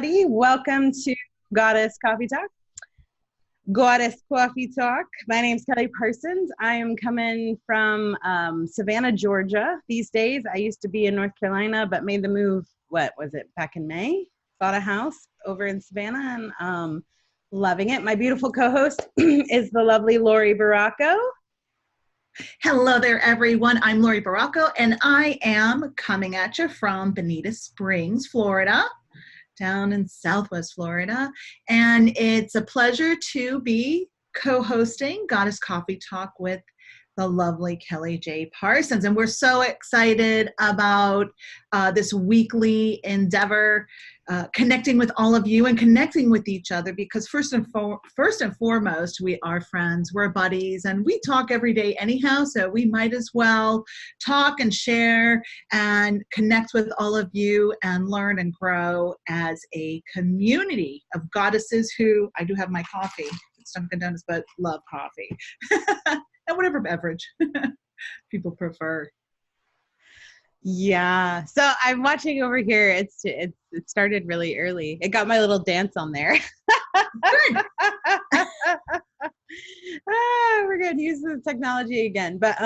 everybody. Welcome to Goddess Coffee Talk. Goddess Coffee Talk. My name's Kelly Parsons. I am coming from Savannah, Georgia these days. I used to be in North Carolina, but made the move, back in May? Bought a house over in Savannah and loving it. My beautiful co-host is the lovely Laurie Baracco. Hello there, everyone. I'm Laurie Baracco, and I am coming at you from Bonita Springs, Florida, down in Southwest Florida. And it's a pleasure to be co-hosting Goddess Coffee Talk with the lovely Kelly J. Parsons. And we're so excited about this weekly endeavor, connecting with all of you and connecting with each other, because first and foremost, we are friends, we're buddies, and we talk every day anyhow, so we might as well talk and share and connect with all of you and learn and grow as a community of goddesses who, I do have my coffee, it's Dunkin' Donuts, but love coffee. And whatever beverage people prefer. Yeah. So I'm watching over here. It started really early. It got my little dance on there. Good. We're going to use the technology again. But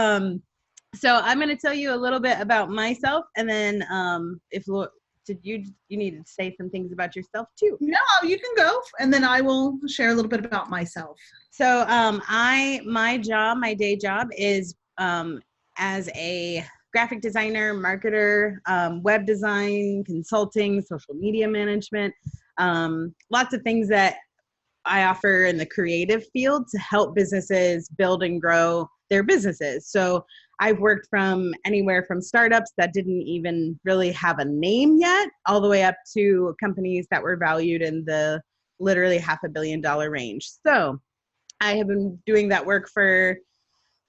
so I'm going to tell you a little bit about myself, and then did you need to say some things about yourself too? No, you can go, and then I will share a little bit about myself. So my day job is as a graphic designer, marketer, web design, consulting, social media management, lots of things that I offer in the creative field to help businesses build and grow their businesses. So I've worked from anywhere from startups that didn't even really have a name yet, all the way up to companies that were valued in the literally $500 million range. So I have been doing that work for,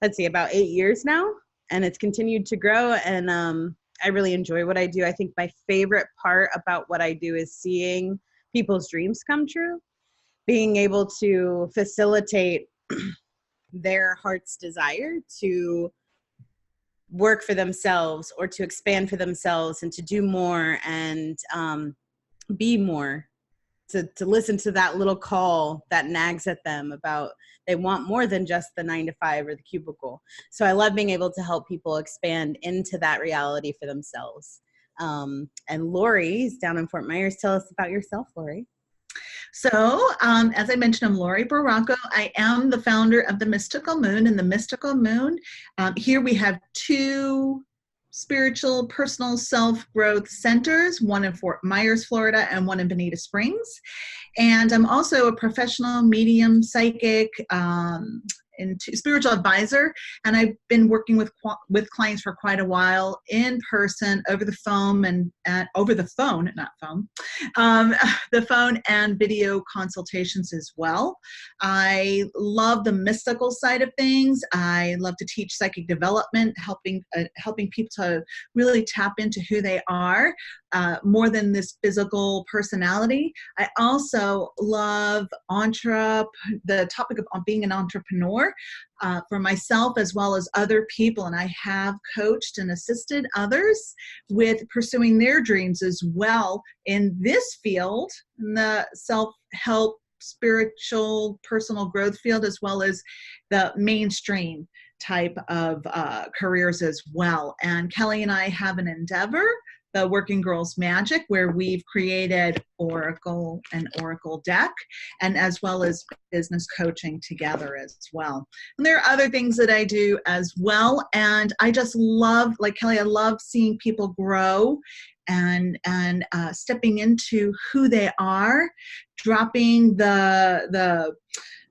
about 8 years now, and it's continued to grow. And I really enjoy what I do. I think my favorite part about what I do is seeing people's dreams come true, being able to facilitate their heart's desire to work for themselves or to expand for themselves and to do more and be more, to listen to that little call that nags at them about they want more than just the 9-to-5 or the cubicle. So I love being able to help people expand into that reality for themselves. And Laurie's down in Fort Myers. Tell us about yourself, Laurie. So, as I mentioned, I'm Laurie Baracco. I am the founder of the Mystical Moon. And the Mystical Moon, here we have two spiritual, personal self-growth centers, one in Fort Myers, Florida, and one in Bonita Springs. And I'm also a professional medium, psychic, and spiritual advisor, and I've been working with clients for quite a while, in person, over the phone, and over the phone, not phone, the phone and video consultations as well. I love the mystical side of things. I love to teach psychic development, helping people to really tap into who they are, more than this physical personality. I also love the topic of being an entrepreneur for myself as well as other people. And I have coached and assisted others with pursuing their dreams as well in this field, in the self-help, spiritual, personal growth field, as well as the mainstream type of careers as well. And Kelly and I have an endeavor, the Working Girls Magic, where we've created an oracle deck, and as well as business coaching together as well. And there are other things that I do as well. And I just love, like Kelly, I love seeing people grow and stepping into who they are, dropping the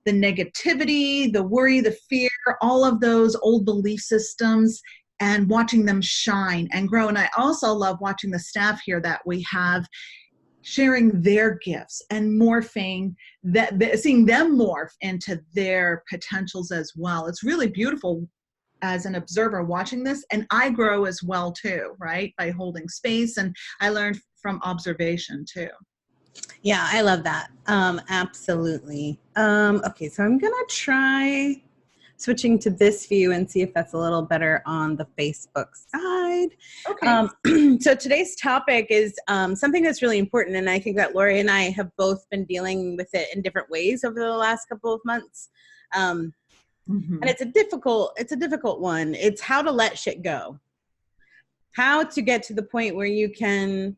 negativity, the worry, the fear, all of those old belief systems, and watching them shine and grow. And I also love watching the staff here that we have sharing their gifts and morphing, seeing them morph into their potentials as well. It's really beautiful as an observer watching this, and I grow as well too, right? By holding space, and I learn from observation too. Yeah, I love that. Absolutely. Okay, so I'm gonna try switching to this view and see if that's a little better on the Facebook side. Okay. So today's topic is something that's really important, and I think that Laurie and I have both been dealing with it in different ways over the last couple of months. And it's a difficult one. It's how to let shit go. How to get to the point where you can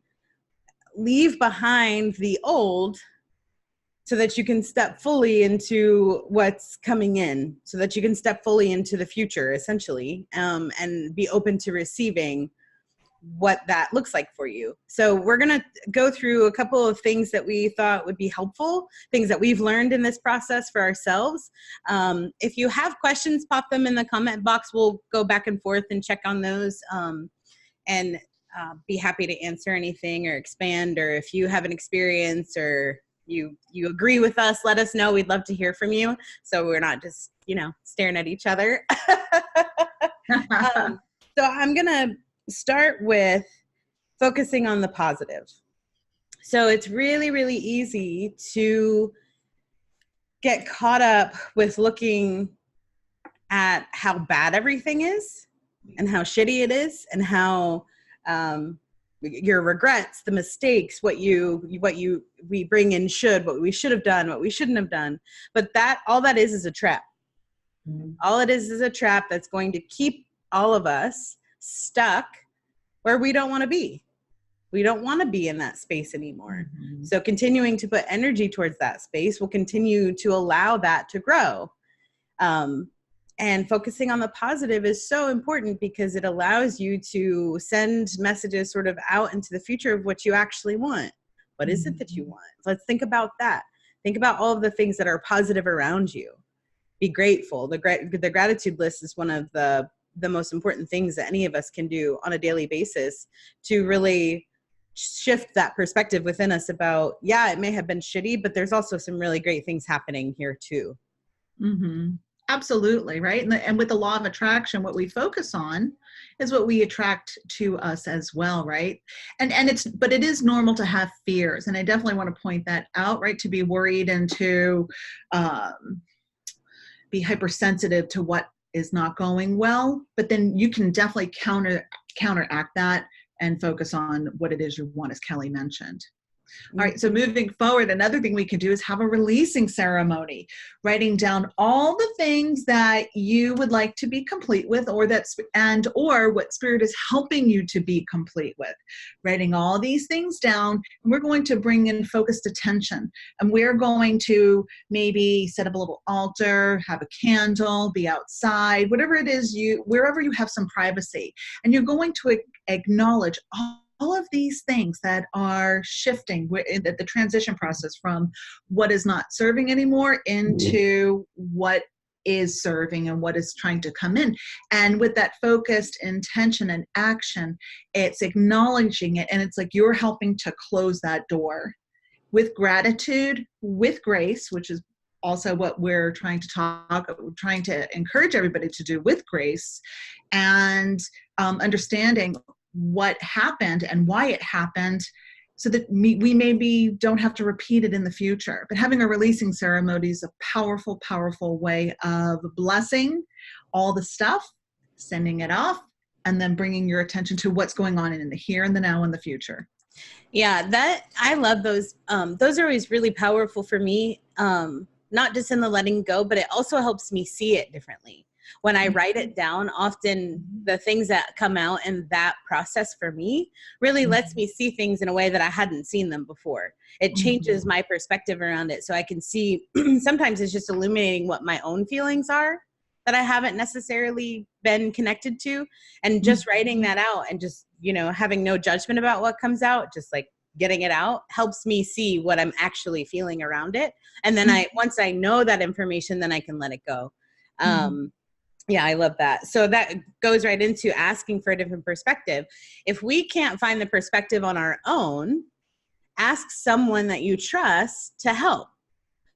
leave behind the old so that you can step fully into what's coming in, so that you can step fully into the future, essentially, and be open to receiving what that looks like for you. So we're going to go through a couple of things that we thought would be helpful, things that we've learned in this process for ourselves. If you have questions, pop them in the comment box. We'll go back and forth and check on those. And be happy to answer anything or expand, or if you have an experience or you agree with us, let us know. We'd love to hear from you, so we're not just, staring at each other. So I'm going to start with focusing on the positive. So it's really, really easy to get caught up with looking at how bad everything is and how shitty it is, and how your regrets, the mistakes, what we bring in what we should have done, what we shouldn't have done. But all that is a trap. All it is a trap that's going to keep all of us stuck where we don't want to be. We don't want to be in that space anymore. So continuing to put energy towards that space will continue to allow that to grow. And focusing on the positive is so important because it allows you to send messages sort of out into the future of what you actually want. What is it that you want? Let's think about that. Think about all of the things that are positive around you. Be grateful. The gratitude list is one of the most important things that any of us can do on a daily basis to really shift that perspective within us about, it may have been shitty, but there's also some really great things happening here too. Absolutely, right? And with the law of attraction, what we focus on is what we attract to us as well, right? But it is normal to have fears, and I definitely want to point that out, right? To be worried and to be hypersensitive to what is not going well, but then you can definitely counteract that and focus on what it is you want, as Kelly mentioned. All right, so moving forward, another thing we can do is have a releasing ceremony, writing down all the things that you would like to be complete with, or what spirit is helping you to be complete with. Writing all these things down, and we're going to bring in focused attention, and we're going to maybe set up a little altar, have a candle, be outside, whatever it is wherever you have some privacy, and you're going to acknowledge all of these things that are shifting the transition process from what is not serving anymore into what is serving and what is trying to come in. And with that focused intention and action, it's acknowledging it, and it's like you're helping to close that door with gratitude, with grace, which is also what we're trying to encourage everybody to do, with grace, and understanding what happened and why it happened, so that we maybe don't have to repeat it in the future. But having a releasing ceremony is a powerful, powerful way of blessing all the stuff, sending it off, and then bringing your attention to what's going on in the here and the now and the future. Yeah, I love those. Those are always really powerful for me, not just in the letting go, but it also helps me see it differently. When I write it down, often the things that come out in that process for me really lets me see things in a way that I hadn't seen them before. It changes my perspective around it. So I can see, sometimes it's just illuminating what my own feelings are that I haven't necessarily been connected to. And just writing that out and just, having no judgment about what comes out, just like getting it out, helps me see what I'm actually feeling around it. And then once I know that information, then I can let it go. Yeah, I love that. So that goes right into asking for a different perspective. If we can't find the perspective on our own, ask someone that you trust to help.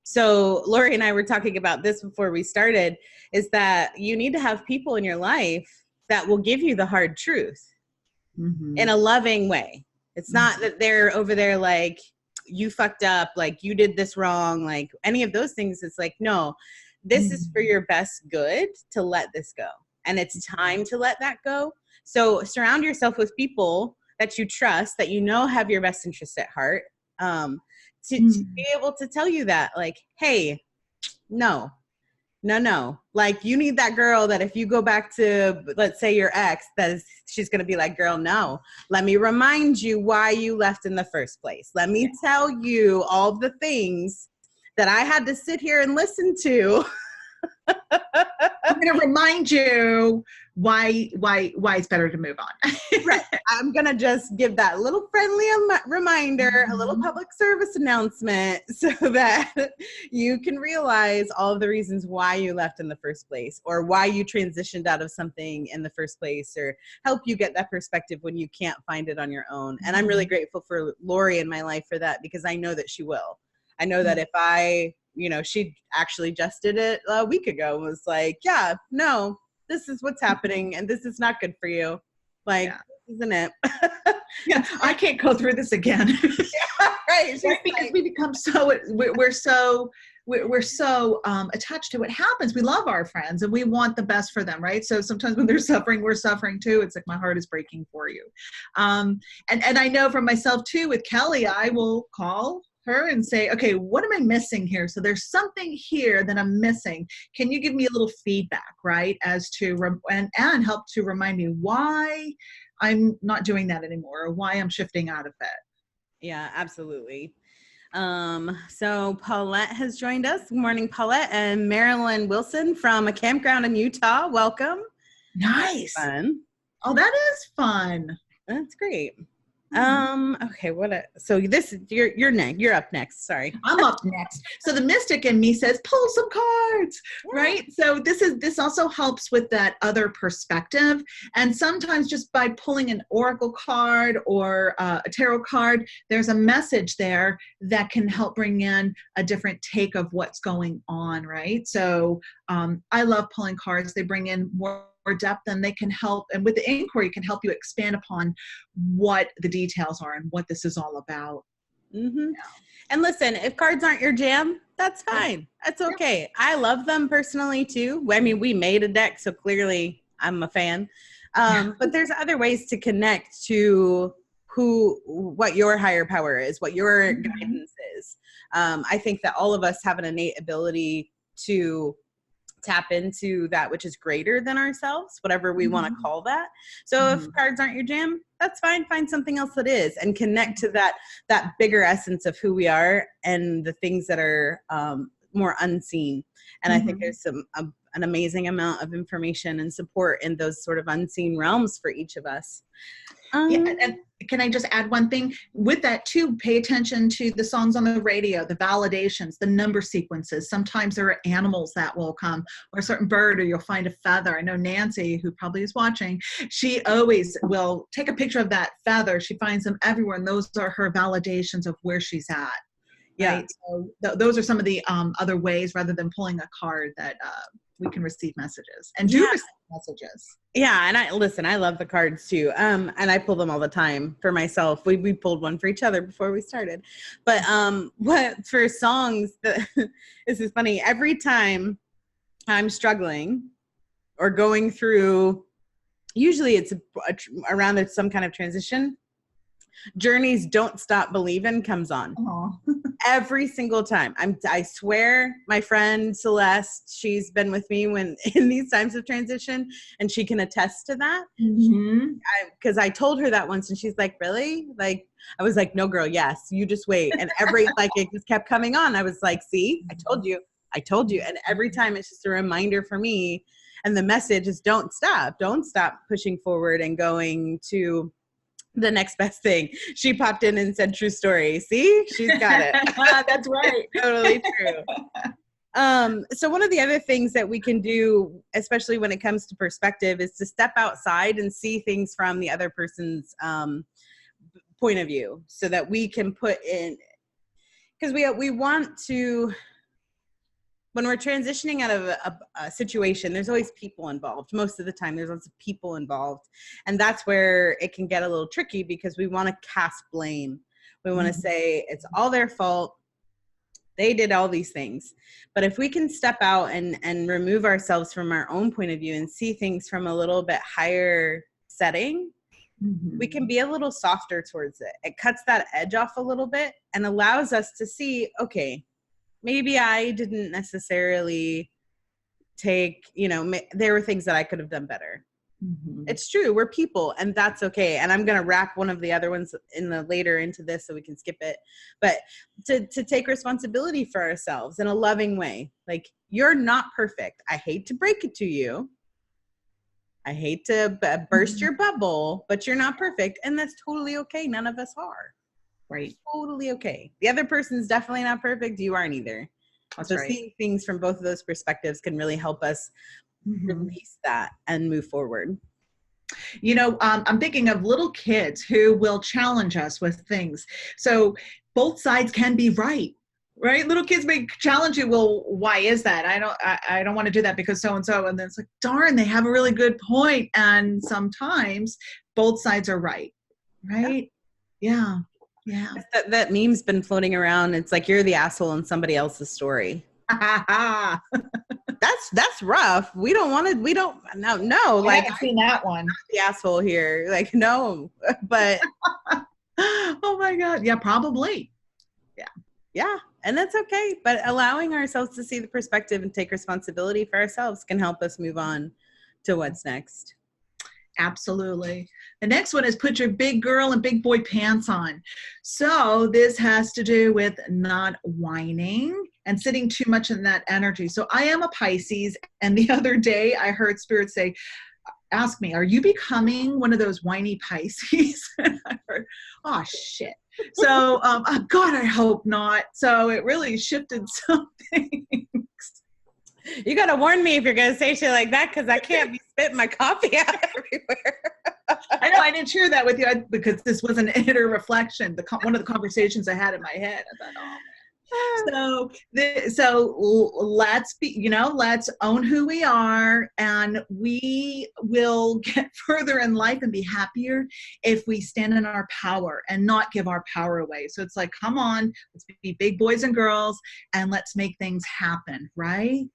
So Laurie and I were talking about this before we started, is that you need to have people in your life that will give you the hard truth in a loving way. It's not that they're over there like, you fucked up, like you did this wrong, like any of those things. It's like, no, this is for your best good to let this go. And it's time to let that go. So surround yourself with people that you trust, that you know have your best interest at heart, to be able to tell you that, like, hey, no. Like, you need that girl that if you go back to, let's say, your ex, she's going to be like, girl, no. Let me remind you why you left in the first place. Let me tell you all the things that I had to sit here and listen to. I'm going to remind you why it's better to move on. Right. I'm going to just give that little friendly reminder, a little public service announcement, so that you can realize all of the reasons why you left in the first place, or why you transitioned out of something in the first place, or help you get that perspective when you can't find it on your own. And I'm really grateful for Laurie in my life for that, because I know that she will. I know that if she actually just did it a week ago, was like, yeah, no, this is what's happening, and this is not good for you. Like, isn't it? Yeah, I can't go through this again. Right. Because we become we're so attached to what happens. We love our friends and we want the best for them, right? So sometimes when they're suffering, we're suffering too. It's like, my heart is breaking for you. And I know for myself too, with Kelly, I will call her and say, okay, what am I missing here? So there's something here that I'm missing. Can you give me a little feedback, right? As to, and help to remind me why I'm not doing that anymore, or why I'm shifting out of it. Yeah, absolutely. So Paulette has joined us. Good morning, Paulette, and Marilyn Wilson from a campground in Utah. Welcome. Nice. Fun. Oh, that is fun. That's great. Okay, so this is you're next. You're up next. Sorry. I'm up next. So the mystic in me says, pull some cards, right? So this also helps with that other perspective. And sometimes just by pulling an oracle card or a tarot card, there's a message there that can help bring in a different take of what's going on, right? So I love pulling cards. They bring in more depth, and they can help, and with the inquiry can help you expand upon what the details are and what this is all about. And listen, if cards aren't your jam, that's fine. That's okay. I love them personally too. I mean, we made a deck, so clearly I'm a fan. But there's other ways to connect to what your higher power is, what your guidance is. I think that all of us have an innate ability to tap into that which is greater than ourselves, whatever we want to call that. So if cards aren't your jam, that's fine. Find something else that is, and connect to that bigger essence of who we are and the things that are more unseen. And I think there's an amazing amount of information and support in those sort of unseen realms for each of us. And can I just add one thing with that too? Pay attention to the songs on the radio, the validations, the number sequences. Sometimes there are animals that will come, or a certain bird, or you'll find a feather. I know Nancy, who probably is watching, she always will take a picture of that feather. She finds them everywhere, and those are her validations of where she's at. Yeah. Right? So those are some of the other ways, rather than pulling a card, that we can receive messages and do receive messages. Yeah. And I love the cards too. And I pull them all the time for myself. We pulled one for each other before we started, but what for songs, this is funny. Every time I'm struggling or going through, usually it's around some kind of transition, Journey's Don't Stop Believin' comes on. Every single time. I swear, my friend Celeste, she's been with me when in these times of transition, and she can attest to that. Because I told her that once, and she's like, really? Like, I was like, no, girl, yes, you just wait. And it just kept coming on. I was like, see, I told you. And every time it's just a reminder for me. And the message is don't stop pushing forward and going to the next best thing. She popped in and said, true story. See, she's got it. That's right. Totally true. So one of the other things that we can do, especially when it comes to perspective, is to step outside and see things from the other person's point of view, so that we can put in, because we want to, when we're transitioning out of a situation, there's always people involved. Most of the time, there's lots of people involved. And that's where it can get a little tricky, because we want to cast blame. We want to say it's all their fault. They did all these things. But if we can step out and remove ourselves from our own point of view and see things from a little bit higher setting, we can be a little softer towards it. It cuts that edge off a little bit and allows us to see, okay, maybe I didn't necessarily take, there were things that I could have done better. It's true. We're people, and that's okay. And I'm going to wrap one of the other ones later into this so we can skip it. But to take responsibility for ourselves in a loving way. Like, you're not perfect. I hate to break it to you. I hate to burst your bubble, but you're not perfect. And that's totally okay. None of us are. Right. Totally okay. The other person's definitely not perfect. You aren't either. That's so right. Seeing things from both of those perspectives can really help us release that and move forward. I'm thinking of little kids who will challenge us with things. So both sides can be right. Little kids may challenge you. Well, why is that? I don't want to do that because so-and-so. And then it's like, darn, they have a really good point. And sometimes both sides are right. Right. Yeah. Yeah. That meme's been floating around. It's like, you're the asshole in somebody else's story. That's rough. We don't. No. I haven't seen that one. Not the asshole here. Like, no, but. Oh my God. Yeah, probably. Yeah. Yeah. And that's okay. But allowing ourselves to see the perspective and take responsibility for ourselves can help us move on to what's next. Absolutely. The next one is put your big girl and big boy pants on. So this has to do with not whining and sitting too much in that energy. So I am a Pisces, and the other day I heard Spirit say, ask me, are you becoming one of those whiny Pisces? And I heard, oh shit. So God, I hope not. So it really shifted some things. You got to warn me if you're going to say shit like that, because I can't be spitting my coffee out everywhere. I know, I didn't share that with you because this was an inner reflection. One of the conversations I had in my head. I thought, oh. So let's let's own who we are, and we will get further in life and be happier if we stand in our power and not give our power away. So it's like, come on, let's be big boys and girls and let's make things happen, right?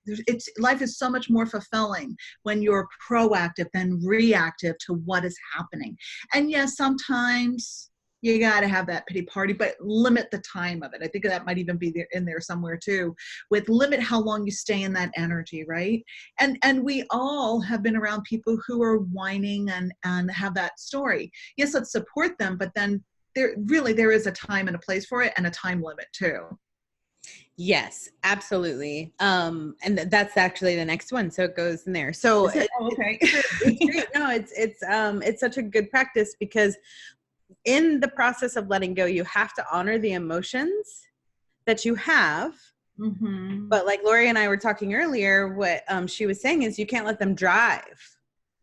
Life is so much more fulfilling when you're proactive than reactive to what is happening. And yes, sometimes you got to have that pity party, but limit the time of it. I think that might even be in there somewhere too, with limit how long you stay in that energy, right? And we all have been around people who are whining and have that story. Yes, let's support them, but then there is a time and a place for it and a time limit too. Yes, absolutely. And that's actually the next one. So it goes in there. So okay. It's great. No, it's such a good practice, because in the process of letting go, you have to honor the emotions that you have. But like Laurie and I were talking earlier, what she was saying is you can't let them drive.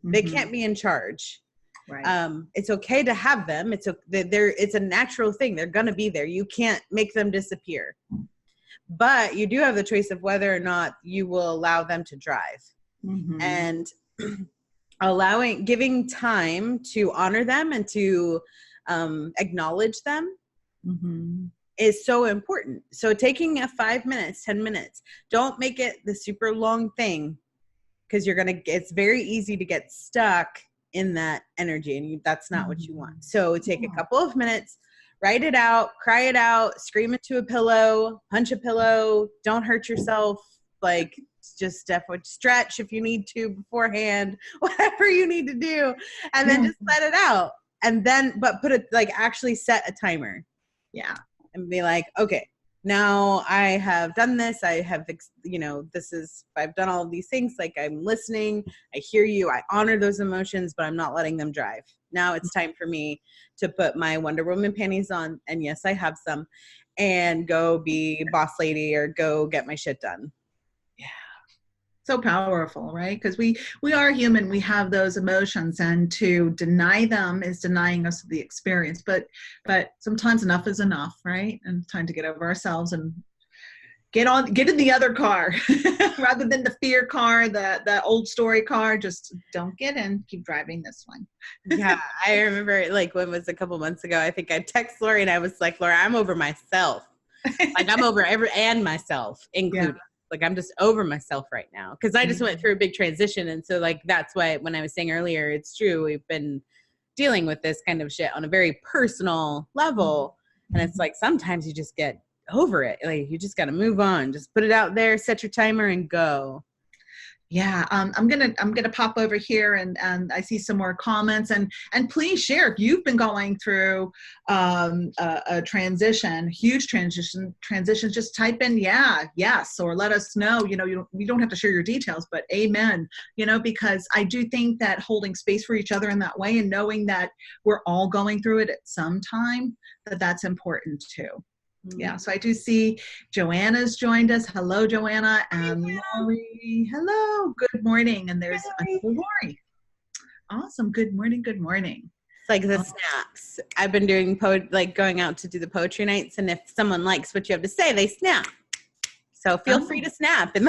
They can't be in charge. Right. It's okay to have them. It's a natural thing. They're going to be there. You can't make them disappear. But you do have the choice of whether or not you will allow them to drive. And giving time to honor them and to acknowledge them is so important. So taking 5 minutes, 10 minutes, don't make it the super long thing, because it's very easy to get stuck in that energy, and that's not what you want. So take a couple of minutes, write it out, cry it out, scream into a pillow, punch a pillow, don't hurt yourself, like just stretch if you need to beforehand, whatever you need to do, and then just let it out. And then, but actually set a timer. Yeah. And be like, okay, now I have done this. I have, I've done all of these things. Like, I'm listening. I hear you. I honor those emotions, but I'm not letting them drive. Now it's time for me to put my Wonder Woman panties on. And yes, I have some, and go be boss lady or go get my shit done. So powerful, right? Because we are human. We have those emotions, and to deny them is denying us the experience. But sometimes enough is enough, right? And it's time to get over ourselves and get in the other car rather than the fear car, the old story car. Just don't get in. Keep driving this one. Yeah, I remember, like, when it was a couple months ago, I think I texted Laurie and I was like, Laura, I'm over myself. Like I'm over and myself included. Yeah. Like I'm just over myself right now because I just went through a big transition. And so like, that's why when I was saying earlier, it's true. We've been dealing with this kind of shit on a very personal level. And it's like, sometimes you just get over it. Like you just got to move on, just put it out there, set your timer and go. Yeah, I'm gonna pop over here and I see some more comments and please share if you've been going through a transition, huge transitions. Just type in yes, or let us know. You don't have to share your details, but amen. Because I do think that holding space for each other in that way and knowing that we're all going through it at some time, that's important too. Yeah, so I do see Joanna's joined us. Hello, Joanna. And Laurie, hello, good morning. And there's another Laurie. Awesome, good morning, good morning. It's like the snaps. I've been doing going out to do the poetry nights, and if someone likes what you have to say, they snap. So feel free to snap and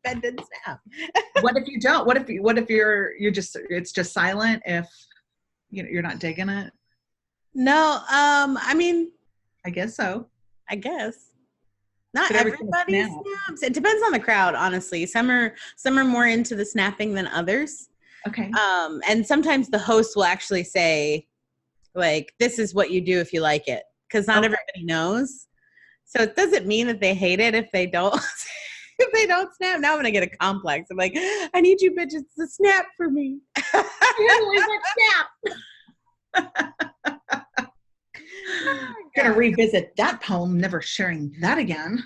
bend and snap. What if you don't? What if you're just, it's just silent if you're not digging it? No, I mean, I guess so. I guess not everybody snaps. It depends on the crowd, honestly. Some are more into the snapping than others. Okay. And sometimes the host will actually say, like, this is what you do if you like it, because not everybody knows. So it doesn't mean that they hate it if they don't. If they don't snap. Now I'm gonna get a complex. I'm like, I need you bitches to snap for me. Snap. Oh, gonna revisit that poem, never sharing that again.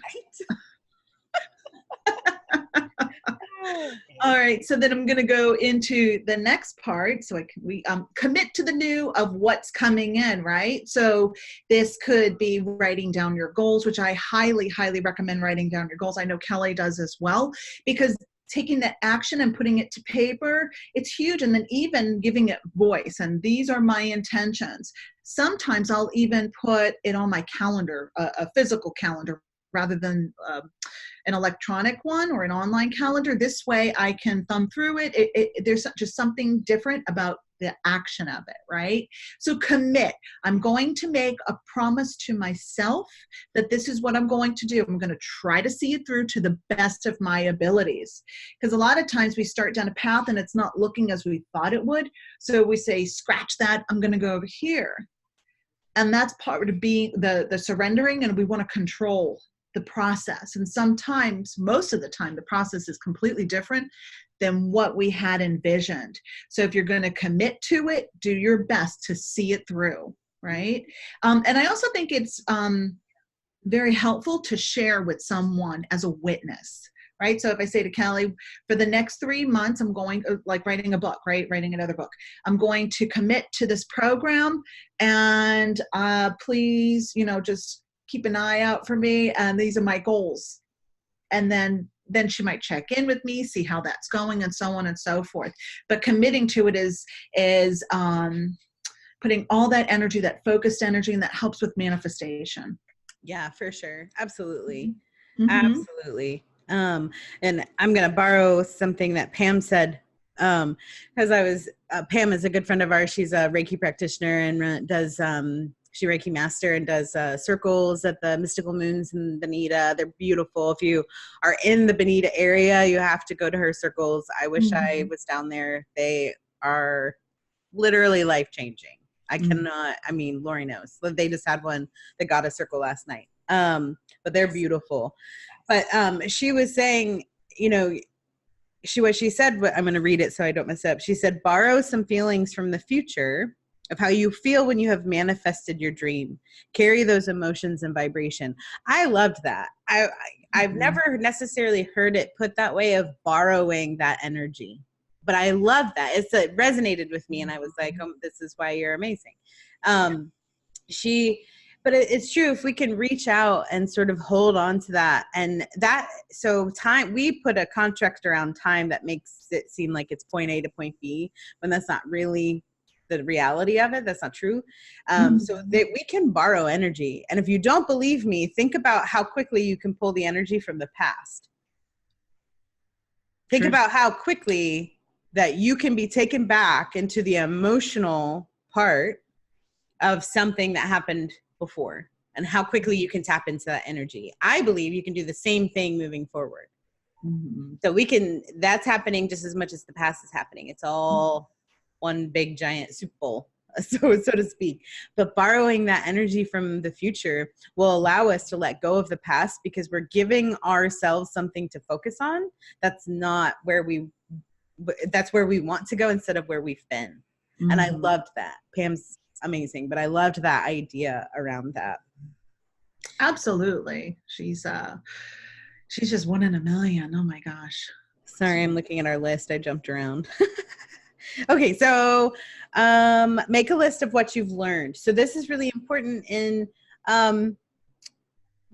All right, so then I'm gonna go into the next part. So we commit to the new of what's coming in, right? So this could be writing down your goals, which I highly, highly recommend writing down your goals. I know Kelly does as well, because taking that action and putting it to paper, it's huge. And then even giving it voice. And these are my intentions. Sometimes I'll even put it on my calendar, a physical calendar, rather than an electronic one or an online calendar. This way I can thumb through it. There's just something different about the action of it, right? So commit. I'm going to make a promise to myself that this is what I'm going to do. I'm going to try to see it through to the best of my abilities. Because a lot of times we start down a path and it's not looking as we thought it would. So we say, scratch that, I'm going to go over here. And that's part of being the surrendering, and we want to control the process. And sometimes, most of the time, the process is completely different than what we had envisioned. So if you're going to commit to it, do your best to see it through, right? And I also think it's very helpful to share with someone as a witness, right? So if I say to Kelly, for the next 3 months, I'm going, like writing a book, right? Writing another book. I'm going to commit to this program, and please, just keep an eye out for me, and these are my goals. And then she might check in with me, see how that's going, and so on and so forth. But committing to it is putting all that energy, that focused energy, and that helps with manifestation. Yeah, for sure. Absolutely. Mm-hmm. Absolutely. And I'm going to borrow something that Pam said, because Pam is a good friend of ours. She's a Reiki practitioner and does, she Reiki master and does circles at the Mystical Moons in Bonita. They're beautiful. If you are in the Bonita area, you have to go to her circles. I wish I was down there. They are literally life-changing. I cannot, Laurie knows. They just had one that got a circle last night. But they're beautiful. But she was saying, what she said, I'm going to read it so I don't mess up. She said, borrow some feelings from the future of how you feel when you have manifested your dream. Carry those emotions and vibration. I loved that. I've never necessarily heard it put that way, of borrowing that energy. But I love that. It resonated with me, and I was like, this is why you're amazing. But it's true, if we can reach out and sort of hold on to that, and so time, we put a contract around time that makes it seem like it's point A to point B, when that's not really the reality of it. That's not true. So that we can borrow energy. And if you don't believe me, think about how quickly you can pull the energy from the past. Think about how quickly that you can be taken back into the emotional part of something that happened before. and how quickly you can tap into that energy. I believe you can do the same thing moving forward. Mm-hmm. So that's happening just as much as the past is happening. It's all one big giant soup bowl, so to speak. But borrowing that energy from the future will allow us to let go of the past, because we're giving ourselves something to focus on. That's where we want to go instead of where we've been. Mm-hmm. And I loved that. Pam's amazing, but I loved that idea around that. Absolutely. She's just one in a million. Oh my gosh. Sorry, I'm looking at our list. I jumped around. Okay, so make a list of what you've learned. So this is really important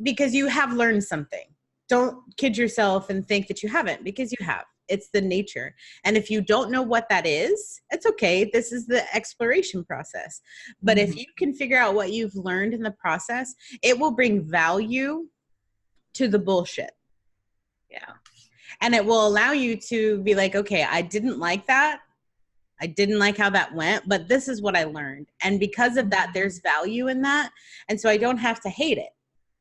because you have learned something. Don't kid yourself and think that you haven't, because you have. It's the nature. And if you don't know what that is, it's okay. This is the exploration process. But if you can figure out what you've learned in the process, it will bring value to the bullshit. Yeah. And it will allow you to be like, okay, I didn't like that. I didn't like how that went, but this is what I learned. And because of that, there's value in that. And so I don't have to hate it.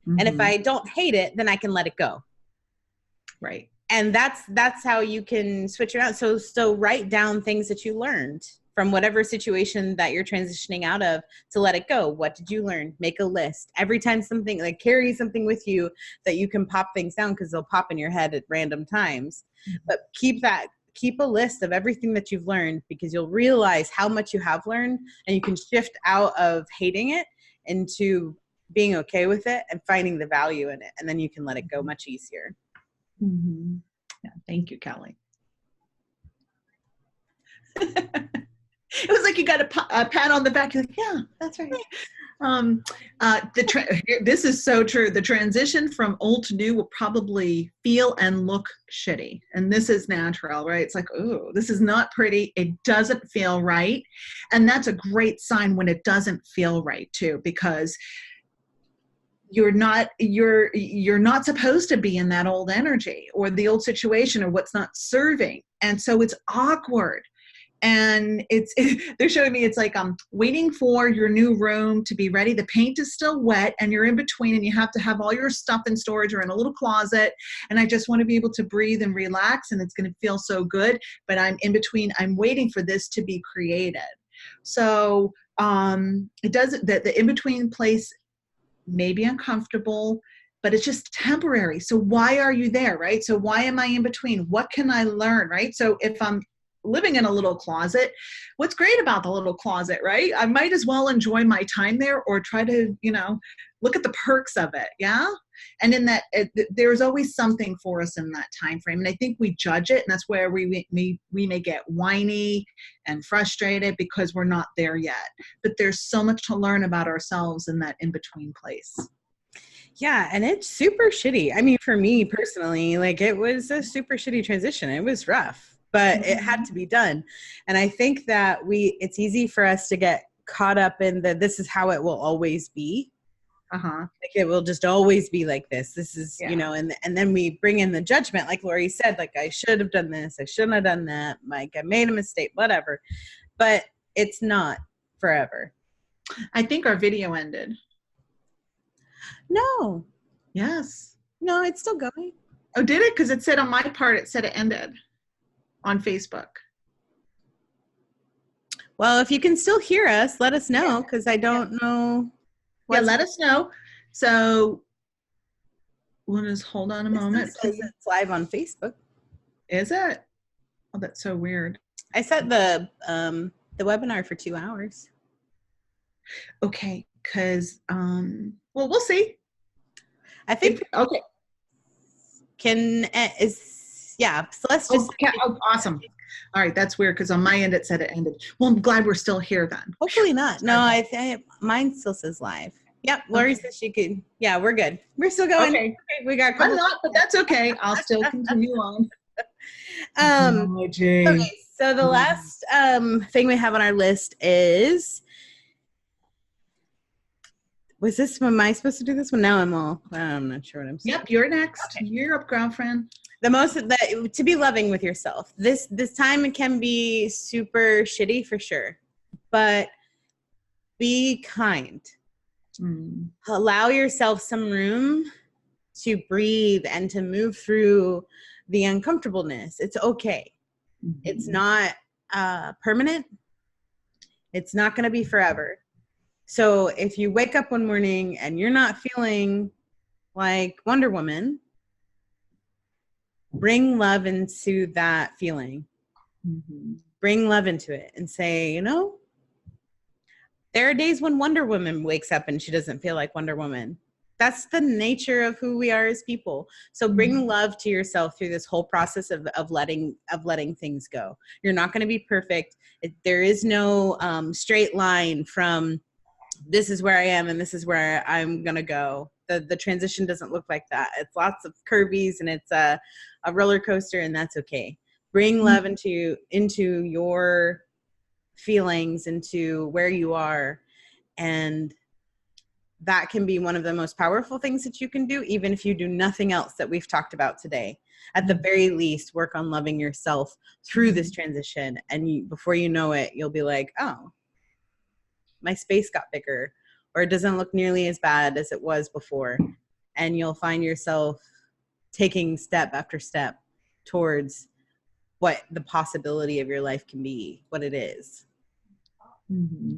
Mm-hmm. And if I don't hate it, then I can let it go. Right. And that's how you can switch around. So write down things that you learned from whatever situation that you're transitioning out of, to let it go. What did you learn? Make a list. Every time something, like, carry something with you that you can pop things down, because they'll pop in your head at random times. Mm-hmm. But keep a list of everything that you've learned, because you'll realize how much you have learned, and you can shift out of hating it into being okay with it and finding the value in it. And then you can let it go much easier. Mm-hmm. Yeah. Thank you, Kelly. It was like you got a pat on the back. You're like, yeah, that's right. This is so true. The transition from old to new will probably feel and look shitty. And this is natural, right? It's like, oh, this is not pretty. It doesn't feel right. And that's a great sign when it doesn't feel right too, because you're not supposed to be in that old energy or the old situation or what's not serving. And so it's awkward. And they're showing me, it's like waiting for your new room to be ready. The paint is still wet and you're in between, and you have to have all your stuff in storage or in a little closet. And I just want to be able to breathe and relax, and it's going to feel so good. But I'm in between. I'm waiting for this to be created. So it doesn't, the in-between place may be uncomfortable, but it's just temporary. So why are you there, right? So why am I in between? What can I learn, right? So if I'm living in a little closet, what's great about the little closet, right? I might as well enjoy my time there, or try to, look at the perks of it. Yeah. And in that, there's always something for us in that time frame. And I think we judge it, and that's where we may get whiny and frustrated because we're not there yet. But there's so much to learn about ourselves in that in-between place. Yeah. And it's super shitty. I mean, for me personally, like, it was a super shitty transition. It was rough, but it had to be done. And I think that it's easy for us to get caught up in this is how it will always be. Like, it will just always be like this. This is, and then we bring in the judgment, like Laurie said, like, I should have done this. I shouldn't have done that. Like, I made a mistake, whatever. But it's not forever. I think our video ended. No. Yes. No, it's still going. Oh, did it? Because it said on my part, it said it ended on Facebook. Well, if you can still hear us, let us know, because I don't know. Yeah, let us know. So we'll just hold on a moment. It says it's live on Facebook. Is it? Oh, that's so weird. I set the webinar for 2 hours. Okay, because well, we'll see. I think okay. So let's just. Oh, awesome. All right, that's weird, because on my end it said it ended. Well, I'm glad we're still here then. Hopefully not. No, I think mine still says live. Yep, Laurie says she could. Yeah, we're good. We're still going. Okay, we got. I'm not, but that's okay. I'll still continue on. Okay, so the last thing we have on our list is. Was this one? Am I supposed to do this one? Now I'm not sure what I'm saying. Yep, you're next. Okay. You're up, girlfriend. To be loving with yourself. This time it can be super shitty for sure, but be kind. Mm. Allow yourself some room to breathe and to move through the uncomfortableness. It's okay. Mm-hmm. It's not permanent. It's not going to be forever. So if you wake up one morning and you're not feeling like Wonder Woman, bring love into that feeling. Mm-hmm. Bring love into it and say, you know, there are days when Wonder Woman wakes up and she doesn't feel like Wonder Woman. That's the nature of who we are as people. So bring love to yourself through this whole process of letting things go. You're not going to be perfect. There is no straight line from this is where I am and this is where I'm going to go. The transition doesn't look like that. It's lots of curvies and it's a roller coaster, and that's okay. Bring love into your feelings, into where you are, and that can be one of the most powerful things that you can do, even if you do nothing else that we've talked about today. At the very least, work on loving yourself through this transition, and before you know it, you'll be like, oh, my space got bigger, or it doesn't look nearly as bad as it was before. And you'll find yourself taking step after step towards what the possibility of your life can be, what it is. Mm-hmm.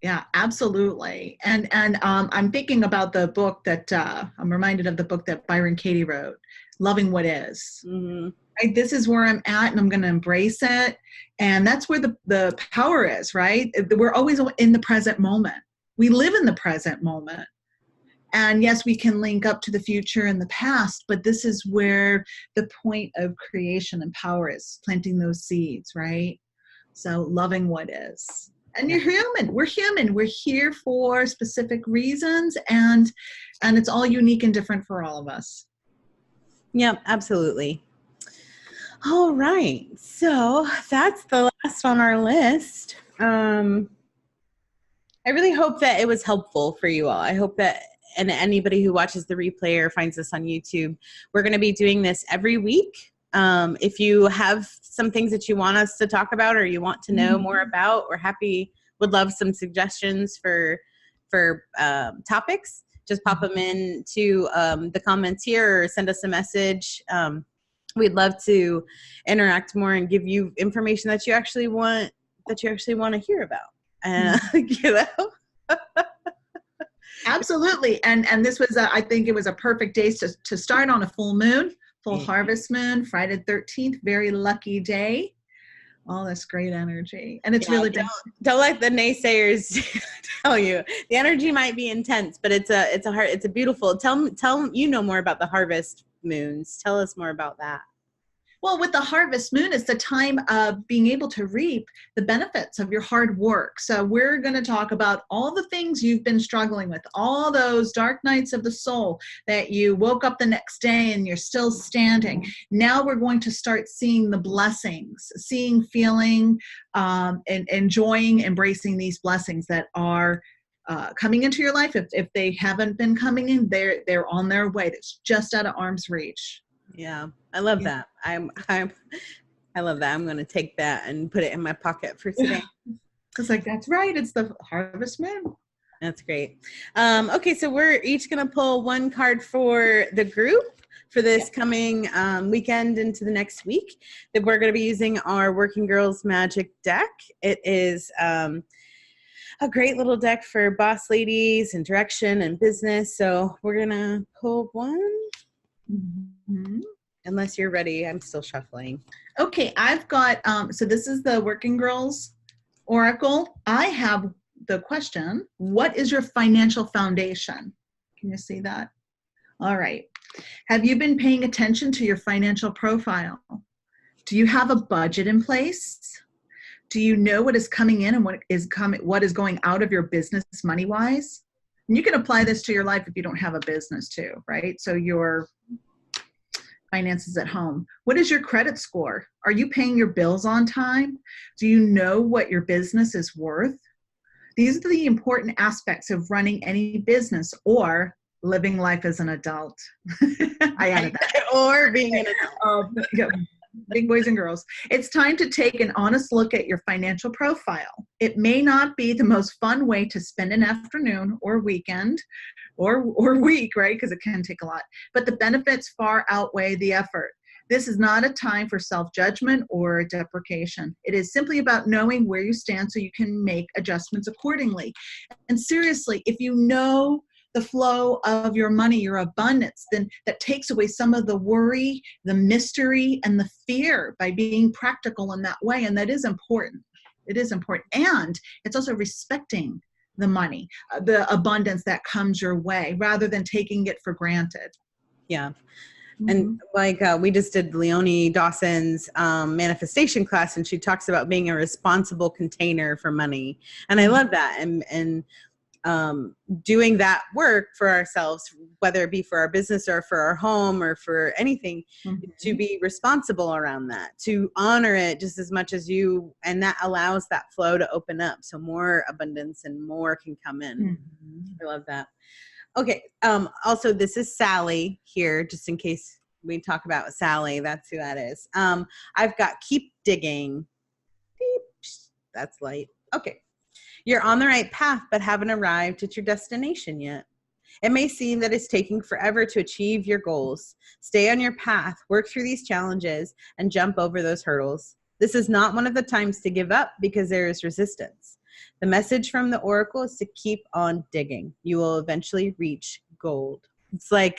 Yeah, absolutely. And I'm thinking about the book that I'm reminded of the book that Byron Katie wrote, Loving What Is. Mm-hmm. Right? This is where I'm at, and I'm going to embrace it. And that's where the power is, right? We're always in the present moment. We live in the present moment. And yes, we can link up to the future and the past, but this is where the point of creation and power is, planting those seeds, right? So loving what is. And you're human. We're human. We're here for specific reasons, and it's all unique and different for all of us. Yep, absolutely. All right. So that's the last on our list. I really hope that it was helpful for you all. I hope that, and anybody who watches the replay or finds this on YouTube, we're going to be doing this every week. If you have some things that you want us to talk about or you want to know more about, would love some suggestions for topics. Just pop them into the comments here or send us a message. We'd love to interact more and give you information that you actually want to hear about. You know. Absolutely. And this was, I think it was a perfect day to start on a full moon, full harvest moon, Friday the 13th, very lucky day. All this great energy. And it's really been. Don't let the naysayers tell you. The energy might be intense, but it's a beautiful, tell you know more about the harvest moons. Tell us more about that. Well, with the harvest moon, it's the time of being able to reap the benefits of your hard work. So we're going to talk about all the things you've been struggling with, all those dark nights of the soul that you woke up the next day and you're still standing. Now we're going to start seeing the blessings, feeling, and enjoying, embracing these blessings that are coming into your life. If they haven't been coming in, they're on their way. It's just out of arm's reach. Yeah, I love that. I love that. I'm going to take that and put it in my pocket for today. It's like, that's right. It's the harvest moon. That's great. Okay, so we're each going to pull one card for the group for this coming weekend into the next week. That we're going to be using our Working Girls Magic deck. It is a great little deck for boss ladies and direction and business. So we're going to pull one. Mm-hmm. Unless you're ready, I'm still shuffling. Okay, I've got, so this is the Working Girls Oracle. I have the question, what is your financial foundation? Can you see that? All right. Have you been paying attention to your financial profile? Do you have a budget in place? Do you know what is coming in and what is going out of your business money-wise? And you can apply this to your life if you don't have a business too, right? So your finances at home. What is your credit score? Are you paying your bills on time? Do you know what your business is worth? These are the important aspects of running any business or living life as an adult. I added that. Or being an adult. big boys and girls. It's time to take an honest look at your financial profile. It may not be the most fun way to spend an afternoon or weekend or week, right? Because it can take a lot. But the benefits far outweigh the effort. This is not a time for self-judgment or deprecation. It is simply about knowing where you stand so you can make adjustments accordingly. And seriously, if you know the flow of your money, your abundance, then that takes away some of the worry, the mystery, and the fear by being practical in that way. And that is important. It is important. And it's also respecting the money, the abundance that comes your way, rather than taking it for granted. Yeah. And like we just did Leonie Dawson's manifestation class, and she talks about being a responsible container for money. And I love that. And doing that work for ourselves, whether it be for our business or for our home or for anything, to be responsible around that, to honor it just as much as you, and that allows that flow to open up. So more abundance and more can come in. I love that. Okay. Also, this is Sally here, just in case we talk about Sally. That's who that is. I've got keep digging. Beep. That's light. Okay. You're on the right path, but haven't arrived at your destination yet. It may seem that it's taking forever to achieve your goals. Stay on your path, work through these challenges, and jump over those hurdles. This is not one of the times to give up because there is resistance. The message from the Oracle is to keep on digging. You will eventually reach gold. It's like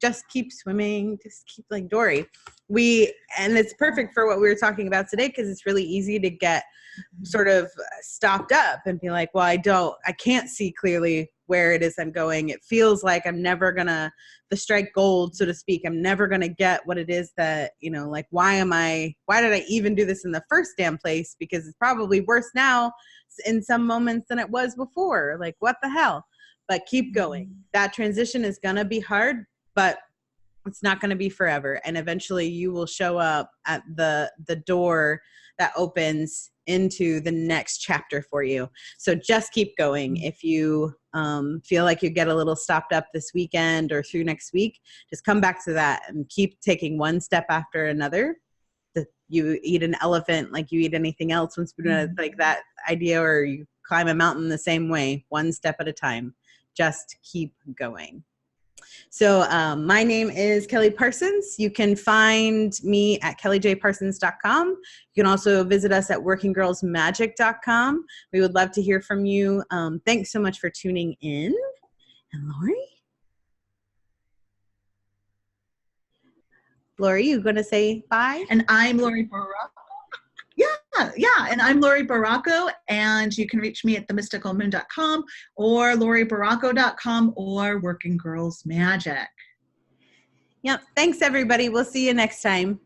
just keep swimming, just keep like Dory. And it's perfect for what we were talking about today, because it's really easy to get sort of stopped up and be like, well, I can't see clearly where it is I'm going. It feels like I'm never gonna strike gold, so to speak. I'm never gonna get what it is that, like, why did I even do this in the first damn place? Because it's probably worse now in some moments than it was before. Like, what the hell? But keep going. That transition is gonna be hard, but it's not going to be forever. And eventually you will show up at the door that opens into the next chapter for you. So just keep going. If you feel like you get a little stopped up this weekend or through next week, just come back to that and keep taking one step after another. You eat an elephant like you eat anything else. Once we do like that idea, or you climb a mountain the same way, one step at a time. Just keep going. So my name is Kelly Parsons. You can find me at kellyjparsons.com. You can also visit us at workinggirlsmagic.com. We would love to hear from you. Thanks so much for tuning in. And Laurie, you going to say bye? And I'm Laurie Baracco. Yeah. And I'm Laurie Baracco, and you can reach me at themysticalmoon.com or lauriebaracco.com or Working Girls Magic. Yep. Thanks, everybody. We'll see you next time.